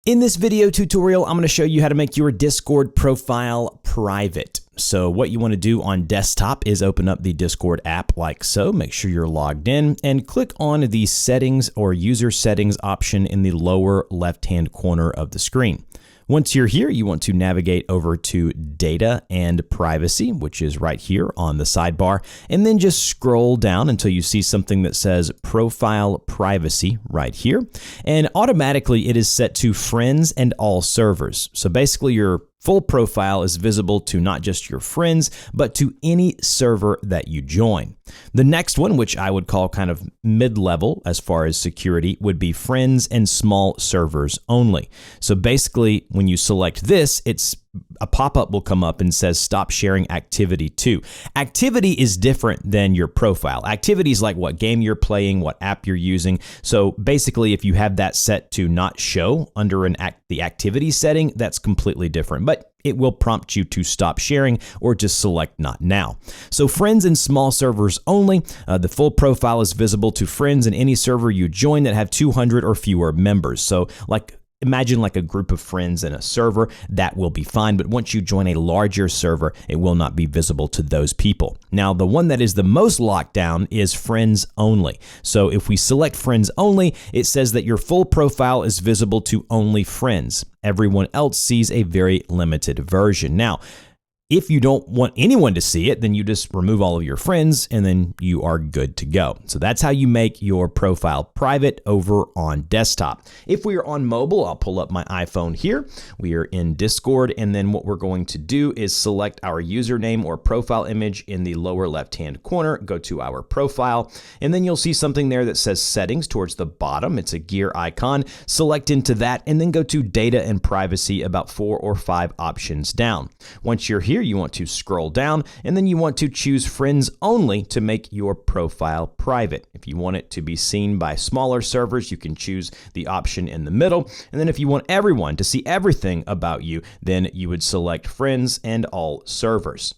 In this video tutorial, I'm going to show you how to make your Discord profile private. So what you want to do on desktop is open up the Discord app like so. Make sure you're logged in and click on the settings or user settings option in the lower left-hand corner of the screen. Once you're here, you want to navigate over to Data and Privacy, which is right here on the sidebar, and then just scroll down until you see something that says Profile Privacy right here. And automatically it is set to Friends and All Servers. So basically your full profile is visible to not just your friends, but to any server that you join. The next one, which I would call kind of mid-level as far as security, would be friends and small servers only. So basically, when you select this, a pop-up will come up and says stop sharing activity to. Activity is different than your profile. Activity is like what game you're playing, what app you're using. So basically, if you have that set to not show under the activity setting, that's completely different. But it will prompt you to stop sharing or just select not now. So friends and small servers only. The full profile is visible to friends in any server you join that have 200 or fewer members. So imagine like a group of friends in a server, that will be fine. But once you join a larger server, it will not be visible to those people. Now, the one that is the most locked down is friends only. So if we select friends only, it says that your full profile is visible to only friends. Everyone else sees a very limited version. Now, if you don't want anyone to see it, then you just remove all of your friends and then you are good to go. So that's how you make your profile private over on desktop. If we are on mobile, I'll pull up my iPhone here. We are in Discord, and then what we're going to do is select our username or profile image in the lower left-hand corner, go to our profile, and then you'll see something there that says settings towards the bottom. It's a gear icon. Select into that and then go to data and privacy about 4 or 5 options down. Once you're here, you want to scroll down and then you want to choose friends only to make your profile private. If you want it to be seen by smaller servers, you can choose the option in the middle. And then if you want everyone to see everything about you, then you would select friends and all servers.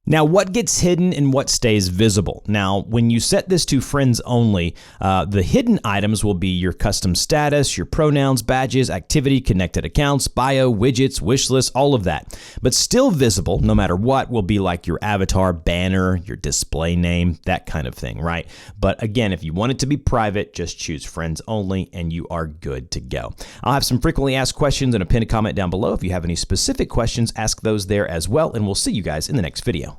Now, what gets hidden and what stays visible? Now, when you set this to friends only, the hidden items will be your custom status, your pronouns, badges, activity, connected accounts, bio, widgets, wish list, all of that. But still visible, no matter what, will be like your avatar, banner, your display name, that kind of thing, right? But again, if you want it to be private, just choose friends only and you are good to go. I'll have some frequently asked questions and a pinned comment down below. If you have any specific questions, ask those there as well, and we'll see you guys in the next video.